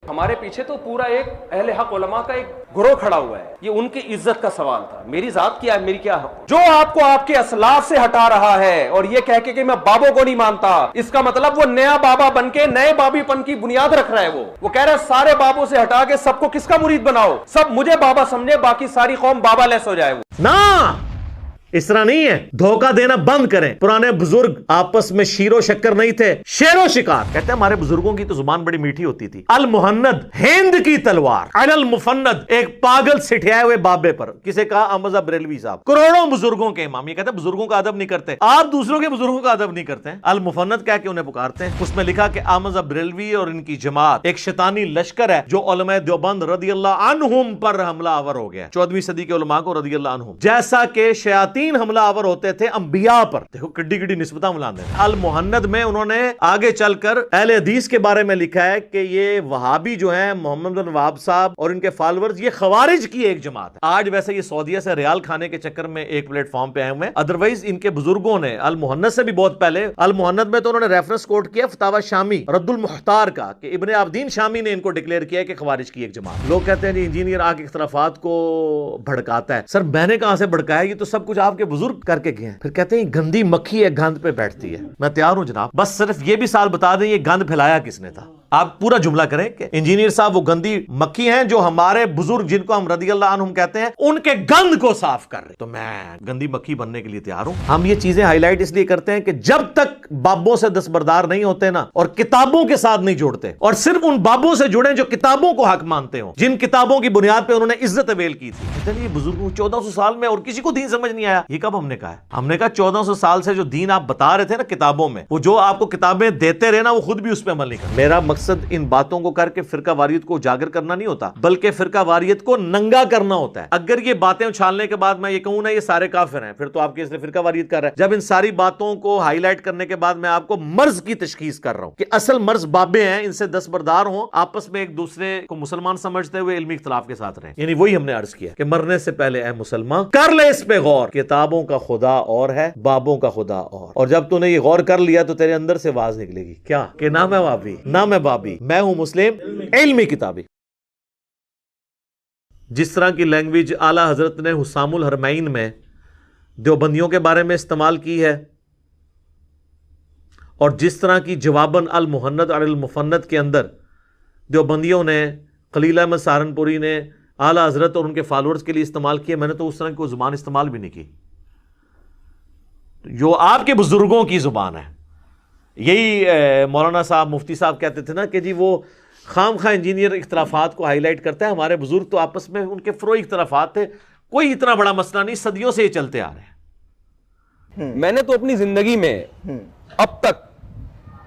ہمارے پیچھے تو پورا ایک اہل حق علماء کا ایک گروہ کھڑا ہوا ہے، یہ ان کی عزت کا سوال تھا، میری ذات کیا ہے، میری کیا حق؟ جو آپ کو آپ کے اسلاف سے ہٹا رہا ہے اور یہ کہہ کے کہ میں بابوں کو نہیں مانتا، اس کا مطلب وہ نیا بابا بن کے نئے بابی پن کی بنیاد رکھ رہا ہے۔ وہ کہہ رہا ہے سارے بابوں سے ہٹا کے سب کو کس کا مرید بناؤ، سب مجھے بابا سمجھے، باقی ساری قوم بابا لیس ہو جائے۔ وہ نا اس طرح نہیں ہے، دھوکہ دینا بند کریں۔ پرانے بزرگ آپس میں شیر و شکر نہیں تھے، شیر و شکار۔ کہتے ہیں ہمارے بزرگوں کی تو زبان بڑی میٹھی ہوتی تھی۔ المہند ہند کی تلوار، علی المفند ایک پاگل سٹھیائے ہوئے بابے پر۔ کسے کہا؟ احمد بریلوی صاحب، کروڑوں بزرگوں کے امام۔ یہ کہتے ہیں بزرگوں کا ادب نہیں کرتے، آپ دوسروں کے بزرگوں کا ادب نہیں کرتے ہیں، المفند کہہ کے انہیں پکارتے ہیں۔ اس میں لکھا کہ احمد بریلوی اور ان کی جماعت ایک شیطانی لشکر ہے جو علماء دیوبند رضی اللہ عنہم پر حملہ آور ہو گیا، 14ویں صدی کے علماء کو رضی اللہ عنہم، جیسا کہ شیاطین حملہ آور ہوتے تھے انبیاء پر۔ دیکھو کڈی کڈی نسبتاں ملاندے ہیں۔ المہند میں انہوں نے آگے چل کر اہل حدیث کے بارے میں لکھا ہے کہ یہ وہابی جو ہیں، محمد بن وہاب صاحب اور ان کے فالورز، یہ خوارج کی ایک جماعت ہے۔ آج ویسے یہ سعودیہ سے ریال کھانے کے چکر میں ایک پلیٹ فارم پہ آئے ہوئے ہیں، ادروائز ان کے بزرگوں نے المہند سے بھی بہت پہلے، المہند میں تو انہوں نے ریفرنس کوٹ کیا فتاوی شامی رد المحتار کا، کہ ابن عابدین شامی نے ان کو ڈکلیئر کیا کہ خوارج کی ایک جماعت۔ لوگ کہتے ہیں جی انجینئر آ کے اختلافات کو بھڑکاتا ہے۔ سر میں نے کہاں سے بھڑکایا؟ یہ تو سب کچھ آپ کے بزرگ کر کے گئے ہیں۔ پھر کہتے ہیں گندی مکھی ہے گند پہ بیٹھتی ہے۔ میں تیار ہوں جناب، بس صرف یہ بھی سال بتا دیں یہ گند پھیلایا کس نے تھا۔ آپ پورا جملہ کریں کہ انجینئر صاحب وہ گندی مکھی ہیں جو ہمارے بزرگ جن کو ہم رضی اللہ عنہم کہتے ہیں ان کے گند کو صاف کر رہے۔ تو میں گندی مکھی بننے کے لیے تیار ہوں۔ ہم یہ چیزیں ہائی لائٹ اس لیے کرتے ہیں کہ جب تک بابوں سے دستبردار نہیں ہوتے نا، اور کتابوں کے ساتھ نہیں جوڑتے، اور صرف ان بابوں سے جڑیں جو کتابوں کو حق مانتے ہوں، جن کتابوں کی بنیاد پہ انہوں نے عزت اویل کی تھی۔ کہتے ہیں یہ بزرگوں 1400 سال میں اور کسی کو دین سمجھ نہیں آیا۔ یہ کب ہم نے کہا ہے؟ ہم نے کہا 1400 سال سے جو دین آپ بتا رہے تھے نا کتابوں میں، وہ جو آپ کو کتابیں دیتے رہے نا، وہ خود بھی اس پہ عمل نہیں کرتے۔ میرا مقصد ان باتوں کو کر کے فرقہ واریت کو اجاگر کرنا نہیں ہوتا، بلکہ فرقہ واریت کو ننگا کرنا ہوتا ہے۔ اگر یہ باتیں اچھالنے کے بعد میں یہ کہوں نا یہ سارے کافر ہیں، پھر تو آپ کے اس نے فرقہ واریت کر رہا ہے۔ جب ان ساری باتوں کو ہائی لائٹ کرنے کے بعد میں آپ کو مرض کی تشخیص کر رہا ہوں کہ اصل مرض بابے ہیں، ان سے دستبردار ہوں، آپس میں ایک دوسرے کو مسلمان سمجھتے ہوئے علمی اختلاف کے ساتھ رہیں۔ یعنی وہی ہم نے عرض کیا کہ مرنے سے پہلے اے مسلمان کر لے اس پہ غور، کتابوں کا خدا اور ہے، بابوں کا خدا اور جب تو نے یہ غور کر لیا تو تیرے اندر سے آواز نکلے گی کیا کہ نہ میں بابی نہ میں بابی، میں ہوں مسلم علمی کتابی۔ جس طرح کی لینگویج اعلی حضرت نے حسام الحرمین میں دیوبندیوں کے بارے میں استعمال کی ہے، اور جس طرح کی جواباً المہند علی المفند کے اندر دیوبندیوں نے، خلیل احمد سہارنپوری نے اعلی حضرت اور ان کے فالورز کے لیے استعمال کیا، میں نے تو اس طرح کی کوئی زبان استعمال بھی نہیں کی جو آپ کے بزرگوں کی زبان ہے۔ یہی مولانا صاحب مفتی صاحب کہتے تھے نا کہ جی وہ خام خواہ انجینئر اختلافات کو ہائی لائٹ کرتا ہے، ہمارے بزرگ تو آپس میں ان کے فروعی اختلافات تھے، کوئی اتنا بڑا مسئلہ نہیں، صدیوں سے یہ چلتے آ رہے ہیں۔ میں نے تو اپنی زندگی میں اب تک،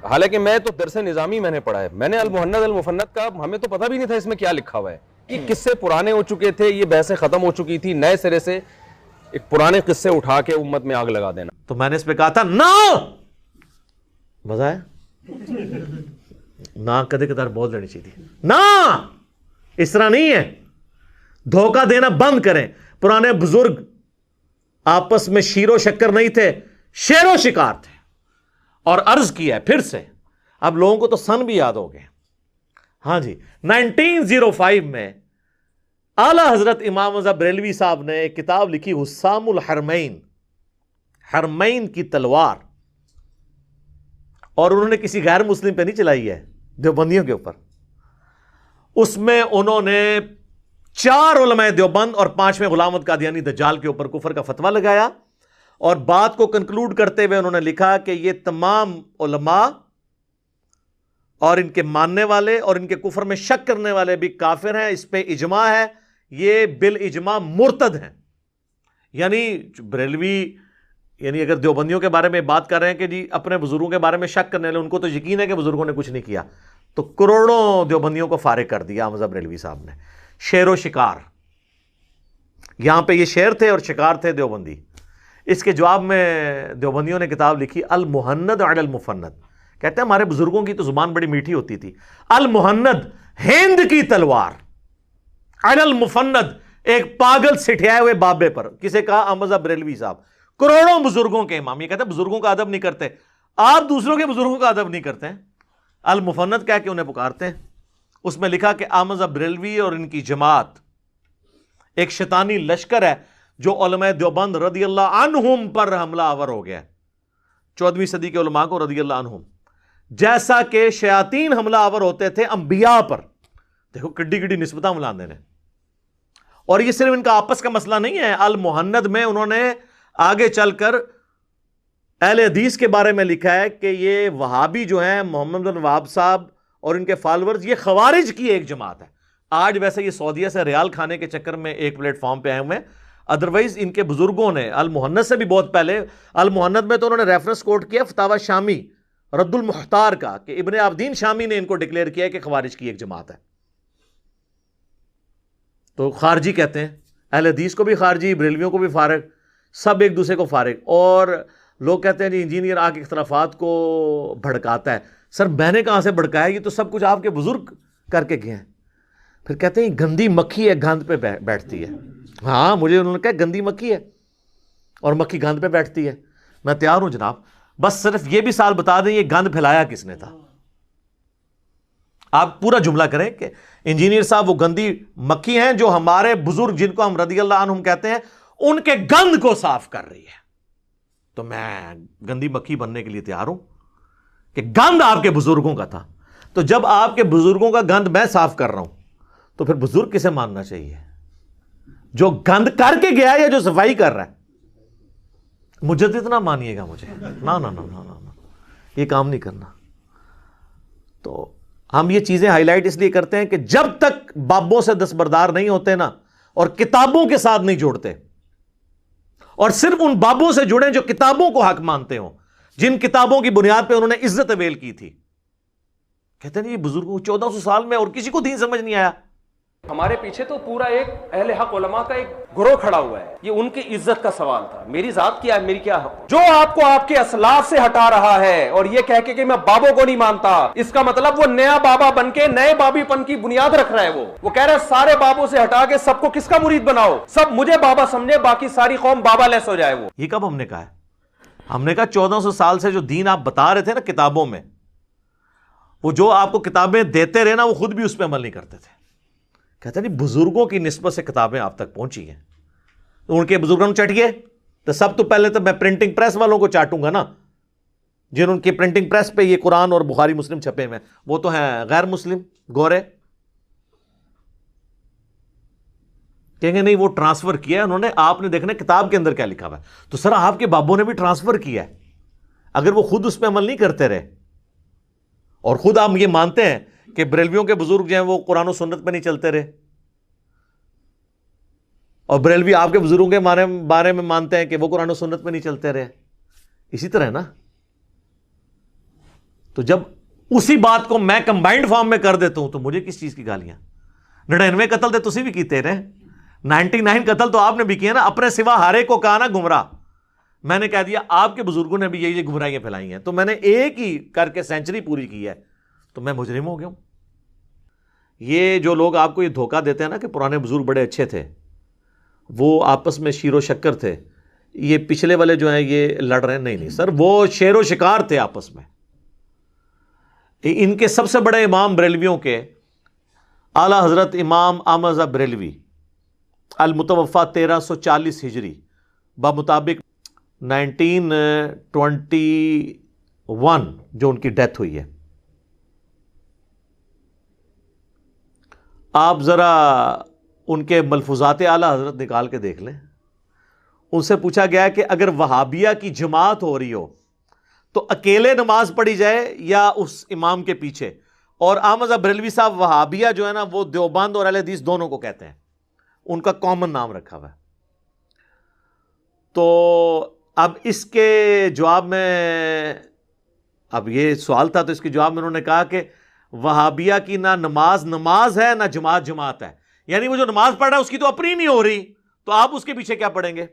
حالانکہ میں تو درس نظامی میں نے پڑھا ہے، میں نے المہند المفند کا ہمیں تو پتہ بھی نہیں تھا اس میں کیا لکھا ہوا ہے، کہ قصے پرانے ہو چکے تھے، یہ بحثیں ختم ہو چکی تھی، نئے سرے سے ایک پرانے قصے اٹھا کے امت میں آگ لگا دینا۔ تو میں نے اس پہ کہا تھا نا، مزہ ہے نا، کدے کدار بہت لڑنی چاہیے تھی نا، اس طرح نہیں ہے، دھوکہ دینا بند کریں۔ پرانے بزرگ آپس میں شیر و شکر نہیں تھے، شیر و شکار تھے۔ اور عرض کیا ہے پھر سے، اب لوگوں کو تو سن بھی یاد ہو گئے۔ ہاں جی، 1905 میں اعلی حضرت امام رضا بریلوی صاحب نے ایک کتاب لکھی حسام الحرمین، حرمین کی تلوار، اور انہوں نے کسی غیر مسلم پہ نہیں چلائی ہے، دیوبندیوں کے اوپر۔ اس میں انہوں نے 4 علماء دیوبند اور 5ویں غلام احمد قادیانی دجال کے اوپر کفر کا فتویٰ لگایا، اور بات کو کنکلوڈ کرتے ہوئے انہوں نے لکھا کہ یہ تمام علماء اور ان کے ماننے والے اور ان کے کفر میں شک کرنے والے بھی کافر ہیں، اس پہ اجماع ہے، یہ بالاجماع مرتد ہیں۔ یعنی بریلوی، یعنی اگر دیوبندیوں کے بارے میں بات کر رہے ہیں کہ جی اپنے بزرگوں کے بارے میں شک کرنے والے، ان کو تو یقین ہے کہ بزرگوں نے کچھ نہیں کیا، تو کروڑوں دیوبندیوں کو فارغ کر دیا احمد بریلوی صاحب نے۔ شیر و شکار، یہاں پہ یہ شیر تھے اور شکار تھے دیوبندی۔ اس کے جواب میں دیوبندیوں نے کتاب لکھی المہند علی المفند، کہتے ہیں ہمارے بزرگوں کی تو زبان بڑی میٹھی ہوتی تھی۔ المہند ہند کی تلوار، علی المفند ایک پاگل سٹھیائے ہوئے بابے پر۔ کسے کہا؟ احمد بریلوی صاحب، کروڑوں بزرگوں کے امام۔ یہ کہتے ہیں بزرگوں کا ادب نہیں کرتے، آپ دوسروں کے بزرگوں کا ادب نہیں کرتے ہیں۔ المفند کہہ کے انہیں پکارتے ہیں۔ اس میں لکھا کہ احمد بریلوی اور ان کی جماعت ایک شیطانی لشکر ہے جو علماء دیوبند رضی اللہ عنہم پر حملہ آور ہو گیا ہے، 14ویں صدی کے علماء کو رضی اللہ عنہم، جیسا کہ شیاطین حملہ آور ہوتے تھے انبیاء پر۔ دیکھو کڈی کڈی نسبتاں ملاندے نے، اور یہ صرف ان کا آپس کا مسئلہ نہیں ہے۔ المحند میں انہوں نے آگے چل کر اہل حدیث کے بارے میں لکھا ہے کہ یہ وہابی جو ہیں، محمد بن وہاب صاحب اور ان کے فالورز، یہ خوارج کی ایک جماعت ہے۔ آج ویسے یہ سعودیہ سے ریال کھانے کے چکر میں ایک پلیٹ فارم پہ آئے ہوئے ہیں، ادروائز ان کے بزرگوں نے المحند سے بھی بہت پہلے، المحند میں تو انہوں نے ریفرنس کوٹ کیا فتاوی شامی رد المختار کا، کہ ابن عابدین شامی نے ان کو ڈکلیئر کیا کہ خوارج کی ایک جماعت ہے۔ تو خارجی کہتے ہیں، اہل حدیث کو بھی خارجی، بریلویوں کو بھی فارغ، سب ایک دوسرے کو فارغ۔ اور لوگ کہتے ہیں جی انجینئر آ کے اختلافات کو بھڑکاتا ہے۔ سر میں نے کہاں سے بھڑکایا؟ یہ تو سب کچھ آپ کے بزرگ کر کے گئے ہیں۔ پھر کہتے ہیں گندی مکھی ہے گند پہ بیٹھتی ہے۔ ہاں مجھے انہوں نے کہا گندی مکھی ہے اور مکھی گند پہ بیٹھتی ہے، میں تیار ہوں جناب، بس صرف یہ بھی سال بتا دیں یہ گند پھیلایا کس نے تھا۔ آپ پورا جملہ کریں کہ انجینئر صاحب وہ گندی مکھی ہیں جو ہمارے بزرگ جن کو ہم رضی اللہ عنہم کہتے ہیں ان کے گند کو صاف کر رہی ہے۔ تو میں گندی مکھی بننے کے لیے تیار ہوں کہ گند آپ کے بزرگوں کا تھا۔ تو جب آپ کے بزرگوں کا گند میں صاف کر رہا ہوں تو پھر بزرگ کسے ماننا چاہیے؟ جو گند کر کے گیا یا جو صفائی کر رہا ہے؟ مجدد نہ مانیے گا مجھے، نا نا نا نا نا، یہ کام نہیں کرنا۔ تو ہم یہ چیزیں ہائی لائٹ اس لیے کرتے ہیں کہ جب تک بابوں سے دستبردار نہیں ہوتے نا، اور کتابوں کے ساتھ نہیں جوڑتے، اور صرف ان بابوں سے جڑیں جو کتابوں کو حق مانتے ہوں، جن کتابوں کی بنیاد پہ انہوں نے عزت اویل کی تھی۔ کہتے ہیں یہ بزرگوں 1400 سال میں اور کسی کو دین سمجھ نہیں آیا۔ ہمارے پیچھے تو پورا ایک اہل حق علماء کا ایک گروہ کھڑا ہوا ہے، یہ ان کی عزت کا سوال تھا۔ میری ذات کیا ہے، میری کیا حق؟ جو آپ کو آپ کے اسلاف سے ہٹا رہا ہے اور یہ کہہ کے کہ میں بابوں کو نہیں مانتا، اس کا مطلب وہ نیا بابا بن کے نئے بابی پن کی بنیاد رکھ رہا ہے۔ وہ کہہ رہا ہے سارے بابوں سے ہٹا کے سب کو کس کا مرید بناؤ، سب مجھے بابا سمجھے، باقی ساری قوم بابا لیس ہو جائے۔ وہ یہ کب ہم نے کہا ہے؟ ہم نے کہا 1400 سال سے جو دین آپ بتا رہے تھے نا کتابوں میں، وہ جو آپ کو کتابیں دیتے رہے نا، وہ خود بھی اس پہ عمل نہیں کرتے تھے۔ کہتے ہیں بزرگوں کی نسبت سے کتابیں آپ تک پہنچی ہیں، تو ان کے بزرگوں چٹیے تو سب تو پہلے تو میں پرنٹنگ پریس والوں کو چاٹوں گا نا، جن ان کی پرنٹنگ پریس پہ یہ قرآن اور بخاری مسلم چھپے ہوئے، وہ تو ہیں غیر مسلم گورے۔ کہیں گے نہیں وہ ٹرانسفر کیا ہے انہوں نے، آپ نے دیکھنا کتاب کے اندر کیا لکھا ہوا ہے۔ تو سر آپ کے بابوں نے بھی ٹرانسفر کیا ہے، اگر وہ خود اس پہ عمل نہیں کرتے رہے، اور خود آپ یہ مانتے ہیں کہ بریلویوں کے بزرگ جو ہیں وہ قرآن و سنت پہ نہیں چلتے رہے، اور بریلوی آپ کے بزرگوں کے بارے میں مانتے ہیں کہ وہ قرآن و سنت پہ نہیں چلتے رہے، اسی طرح ہے نا۔ تو جب اسی بات کو میں کمبائنڈ فارم میں کر دیتا ہوں تو مجھے کس چیز کی گالیاں؟ 99 قتل تو تسی بھی کیتے رہے، 99 قتل تو آپ نے بھی کیے نا، اپنے سوا ہر ایک کو کہا نا گمراہ۔ میں نے کہہ دیا آپ کے بزرگوں نے بھی یہ گمراہیاں پھیلائی ہیں، تو میں نے ایک ہی کر کے سینچری پوری کی ہے، تو میں مجرم ہو گیا ہوں۔ یہ جو لوگ آپ کو یہ دھوکہ دیتے ہیں نا کہ پرانے بزرگ بڑے اچھے تھے، وہ آپس میں شیر و شکر تھے، یہ پچھلے والے جو ہیں یہ لڑ رہے ہیں، نہیں سر، وہ شیر و شکار تھے آپس میں۔ ان کے سب سے بڑے امام بریلویوں کے اعلیٰ حضرت امام احمد رضا بریلوی المتوفا 1340 ہجری بمطابق 1921 جو ان کی ڈیتھ ہوئی ہے، آپ ذرا ان کے ملفوظات اعلیٰ حضرت نکال کے دیکھ لیں۔ ان سے پوچھا گیا کہ اگر وہابیہ کی جماعت ہو رہی ہو تو اکیلے نماز پڑھی جائے یا اس امام کے پیچھے؟ اور احمد بریلوی صاحب وہابیہ جو ہے نا وہ دیوبند اور اہل حدیث دونوں کو کہتے ہیں، ان کا کامن نام رکھا ہوا ہے۔ تو اب اس کے جواب میں، اب یہ سوال تھا تو اس کے جواب میں انہوں نے کہا کہ وہابیہ کی نہ نماز ہے نہ جماعت ہے، یعنی وہ جو نماز پڑھ رہا ہے اس کی تو اپنی نہیں ہو رہی، تو آپ اس کے پیچھے کیا پڑھیں گے؟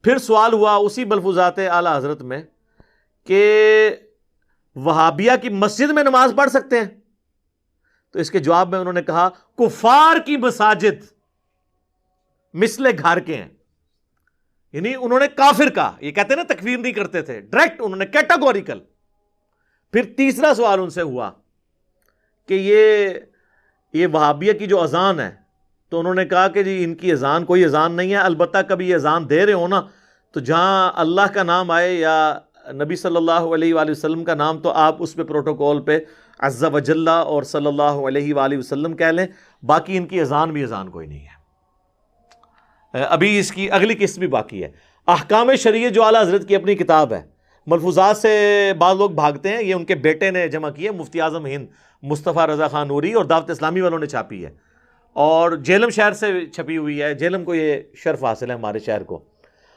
پھر سوال ہوا اسی ملفوظات اعلیٰ حضرت میں کہ وہابیہ کی مسجد میں نماز پڑھ سکتے ہیں؟ تو اس کے جواب میں انہوں نے کہا کفار کی مساجد مثل گھر کے ہیں، یعنی انہوں نے کافر کا، یہ کہتے ہیں نا تکفیر نہیں کرتے تھے، ڈائریکٹ انہوں نے کیٹاگوریکل پھر تیسرا سوال ان سے ہوا کہ یہ وہابیہ کی جو اذان ہے، تو انہوں نے کہا کہ جی ان کی اذان کوئی اذان نہیں ہے، البتہ کبھی یہ اذان دے رہے ہو نا تو جہاں اللہ کا نام آئے یا نبی صلی اللہ علیہ وآلہ وسلم کا نام تو آپ اس پہ پروٹوکول پہ عز و جل اور صلی اللہ علیہ وآلہ وسلم کہہ لیں، باقی ان کی اذان بھی اذان کوئی نہیں ہے۔ ابھی اس کی اگلی قسط بھی باقی ہے۔ احکام شریعت جو اعلیٰ حضرت کی اپنی کتاب ہے، ملفوظات سے بعض لوگ بھاگتے ہیں، یہ ان کے بیٹے نے جمع کی ہے، مفتی اعظم ہند مصطفیٰ رضا خان نوری اور دعوت اسلامی والوں نے چھاپی ہے، اور جہلم شہر سے چھپی ہوئی ہے، جہلم کو یہ شرف حاصل ہے ہمارے شہر کو،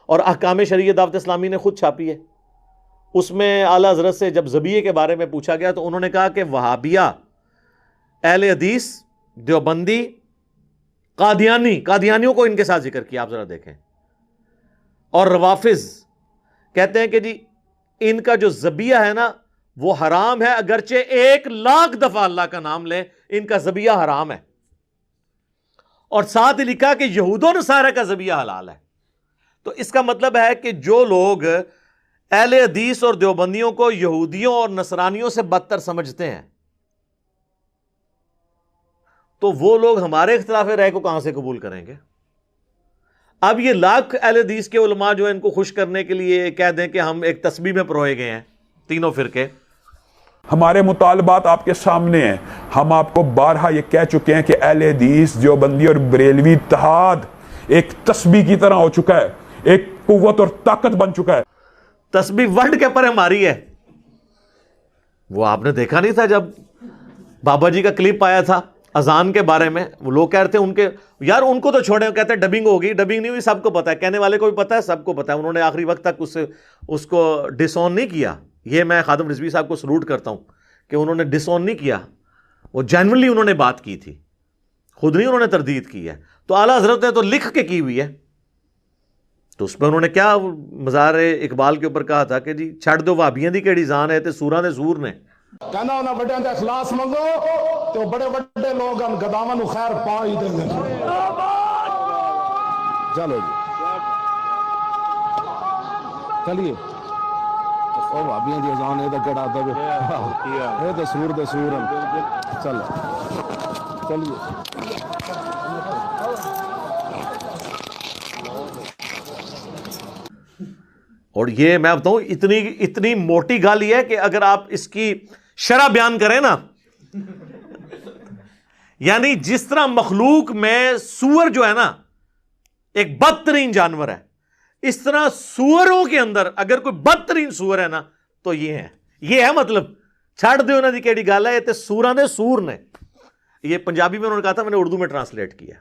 اور احکام شریعت دعوت اسلامی نے خود چھاپی ہے۔ اس میں اعلیٰ حضرت سے جب ذبیحے کے بارے میں پوچھا گیا تو انہوں نے کہا کہ وہابیہ، اہل حدیث، دیوبندی، قادیانیوں کو ان کے ساتھ ذکر کیا، آپ ذرا دیکھیں، اور روافظ کہتے ہیں کہ جی ان کا جو ذبیحہ ہے نا وہ حرام ہے، اگرچہ 1,00,000 دفعہ اللہ کا نام لے ان کا ذبیحہ حرام ہے، اور ساتھ لکھا کہ یہود و نصارہ کا ذبیحہ حلال ہے۔ تو اس کا مطلب ہے کہ جو لوگ اہل حدیث اور دیوبندیوں کو یہودیوں اور نصرانیوں سے بدتر سمجھتے ہیں، تو وہ لوگ ہمارے اختلاف رائے کو کہاں سے قبول کریں گے؟ اب یہ لاکھ اہل حدیث کے علماء جو ان کو خوش کرنے کے لیے کہہ دیں کہ ہم ایک تسبیح میں پروئے گئے ہیں، تینوں فرقے، ہمارے مطالبات آپ کے سامنے ہیں۔ ہم آپ کو بارہا یہ کہہ چکے ہیں کہ اہل حدیث، دیوبندی اور بریلوی اتحاد ایک تسبیح کی طرح ہو چکا ہے، ایک قوت اور طاقت بن چکا ہے۔ تسبیح ورلڈ کے پر ہماری ہے۔ وہ آپ نے دیکھا نہیں تھا جب بابا جی کا کلپ آیا تھا اذان کے بارے میں، وہ لوگ کہہ رہے تھے ان کے یار ان کو تو چھوڑیں، کہتے ہیں ڈبنگ ہوگی، ڈبنگ نہیں ہوئی، سب کو پتا ہے، کہنے والے کو بھی پتا ہے، سب کو پتا ہے، انہوں نے آخری وقت تک اس کو ڈس آن نہیں کیا۔ یہ میں خادم رضوی صاحب کو سلوٹ کرتا ہوں کہ انہوں نے ڈس آن نہیں کیا، وہ جینوئنلی انہوں نے بات کی تھی، خود نہیں انہوں نے تردید کی ہے۔ تو اعلیٰ حضرت نے تو لکھ کے کی ہوئی ہے، تو اس پہ انہوں نے کیا مزار اقبال کے اوپر کہا تھا کہ جی چھڑ دو وہابیاں دی کیڑی جان ہے تے سوراں دے سور نے، کہنا انہاں بڑیاں دا اخلاص منگو تو بڑے بڑے لوگ ان گداواں نو خیر پا ہی دیں گے۔ چلو جی چلیے، او بھابیاں دی اذان اے تے کڑا دے اے تے سور دے سور ہیں۔ چلو چلیے، اور یہ میں بتاؤں اتنی موٹی گال یہ ہے کہ اگر آپ اس کی شرح بیان کریں نا، یعنی جس طرح مخلوق میں سور جو ہے نا ایک بدترین جانور ہے، اس طرح سوروں کے اندر اگر کوئی بدترین سور ہے نا تو یہ ہے مطلب چھڑ دے انہاں دی کیڑی گل ہے، یہ تے سوراں دے سور نے۔ یہ پنجابی میں انہوں نے کہا تھا، میں نے اردو میں ٹرانسلیٹ کیا۔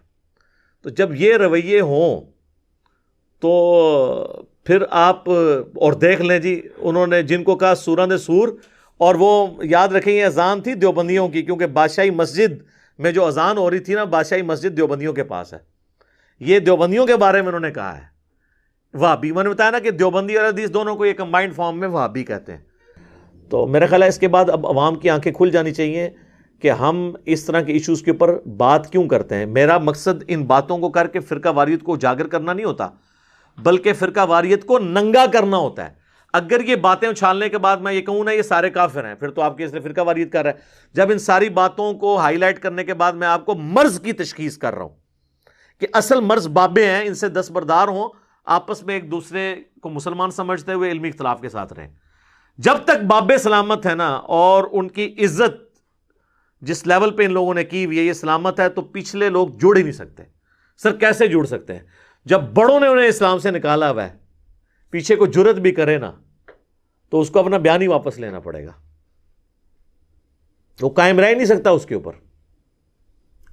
تو جب یہ رویے ہوں تو پھر آپ اور دیکھ لیں جی، انہوں نے جن کو کہا سوراں دے سور، اور وہ یاد رکھیں یہ اذان تھی دیوبندیوں کی، کیونکہ بادشاہی مسجد میں جو اذان ہو رہی تھی نا، بادشاہی مسجد دیوبندیوں کے پاس ہے۔ یہ دیوبندیوں کے بارے میں انہوں نے کہا ہے وہابی، میں نے بتایا نا کہ دیوبندی اور حدیث دونوں کو یہ کمبائنڈ فارم میں وہابی کہتے ہیں۔ تو میرا خیال ہے اس کے بعد اب عوام کی آنکھیں کھل جانی چاہیے کہ ہم اس طرح کے ایشوز کے اوپر بات کیوں کرتے ہیں۔ میرا مقصد ان باتوں کو کر کے فرقہ واریت کو اجاگر کرنا نہیں ہوتا، بلکہ فرقہ واریت کو ننگا کرنا ہوتا ہے۔ اگر یہ باتیں اچھالنے کے بعد میں یہ کہوں نا یہ سارے کافر ہیں، پھر تو آپ کے اس لیے فرقہ واریت کر رہا ہے۔ جب ان ساری باتوں کو ہائی لائٹ کرنے کے بعد میں آپ کو مرض کی تشخیص کر رہا ہوں کہ اصل مرض بابے ہیں، ان سے دستبردار ہوں، آپس میں ایک دوسرے کو مسلمان سمجھتے ہوئے علمی اختلاف کے ساتھ رہیں۔ جب تک بابے سلامت ہے نا، اور ان کی عزت جس لیول پہ ان لوگوں نے کی ہوئی ہے یہ سلامت ہے، تو پچھلے لوگ جوڑ ہی نہیں سکتے۔ سر کیسے جوڑ سکتے ہیں جب بڑوں نے انہیں اسلام سے نکالا ہوا ہے؟ پیچھے کو جرت بھی کرے نا تو اس کو اپنا بیان ہی واپس لینا پڑے گا، وہ قائم رہ نہیں سکتا، اس کے اوپر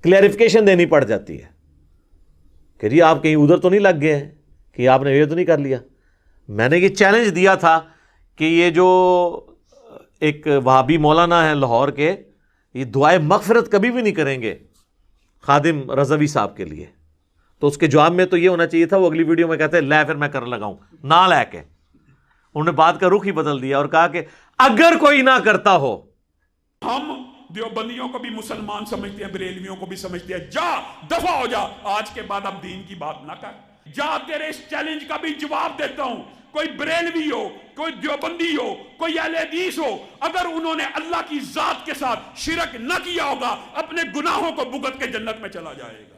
کلیریفیکیشن دینی پڑ جاتی ہے کہ جی آپ کہیں ادھر تو نہیں لگ گئے ہیں، کہ آپ نے یہ تو نہیں کر لیا۔ میں نے یہ چیلنج دیا تھا کہ یہ جو ایک وہابی مولانا ہے لاہور کے، یہ دعائے مغفرت کبھی بھی نہیں کریں گے خادم رضوی صاحب کے لیے، تو اس کے جواب میں تو یہ ہونا چاہیے تھا، وہ اگلی ویڈیو میں کہتے ہیں لے پھر میں کر لگاؤں، نہ لے کے انہوں نے بات کا رخ ہی بدل دیا اور کہا کہ اگر کوئی نہ کرتا ہو۔ ہم دیوبندیوں کو بھی مسلمان سمجھتے ہیں، بریلویوں کو بھی سمجھتے ہیں، جا دفع ہو جا، آج کے بعد اب دین کی بات نہ کر، جا تیرے اس چیلنج کا بھی جواب دیتا ہوں، کوئی بریلوی ہو, کوئی دیوبندی ہو, کوئی اہل حدیث ہو, اگر انہوں نے اللہ کی ذات کے ساتھ شرک نہ کیا ہوگا, اپنے گناہوں کو بھگت کے جنت میں چلا جائے گا.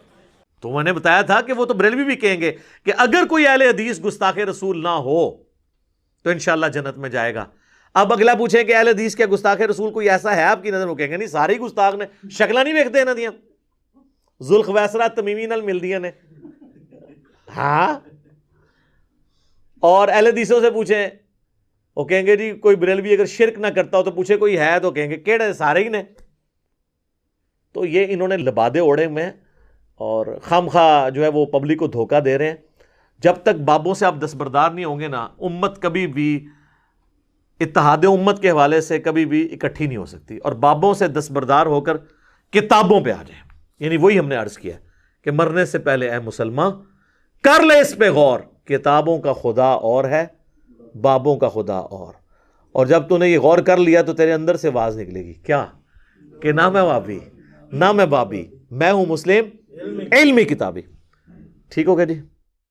تو میں نے بتایا تھا کہ وہ تو بریلوی بھی کہیں گے کہ اگر کوئی اہل حدیث گستاخ رسول نہ ہو تو انشاءاللہ جنت میں جائے گا. اب اگلا پوچھیں کہ اہل حدیث کیا گستاخ رسول کوئی ایسا ہے آپ کی نظر؟ وہ کہیں گے نہیں, سارے ہی گستاخ نے, شکلہ نہیں ویکھتے نہ دیاں, ذوالخویسرہ تمیمی نال مل دیاں نے. ہاں, اور اہل حدیثوں سے پوچھیں, وہ کہیں گے جی کوئی بریلوی اگر شرک نہ کرتا ہو تو پوچھے کوئی ہے, تو کہیں گے کیڑے, سارے ہی نے. تو یہ انہوں نے لبادے اوڑے ہوئے ہیں اور خامخواہ جو ہے وہ پبلک کو دھوکہ دے رہے ہیں. جب تک بابوں سے آپ دستبردار نہیں ہوں گے نا, امت کبھی بھی اتحاد امت کے حوالے سے کبھی بھی اکٹھی نہیں ہو سکتی. اور بابوں سے دستبردار ہو کر کتابوں پہ آ جائیں. یعنی وہی ہم نے عرض کیا کہ مرنے سے پہلے اے مسلمان کر لے اس پہ غور, کتابوں کا خدا اور ہے, بابوں کا خدا اور جب تو نے یہ غور کر لیا تو تیرے اندر سے آواز نکلے گی کیا, کہ نہ میں بابی نہ میں بابی, میں ہوں مسلم علمی کتابی. ٹھیک ہو گیا جی.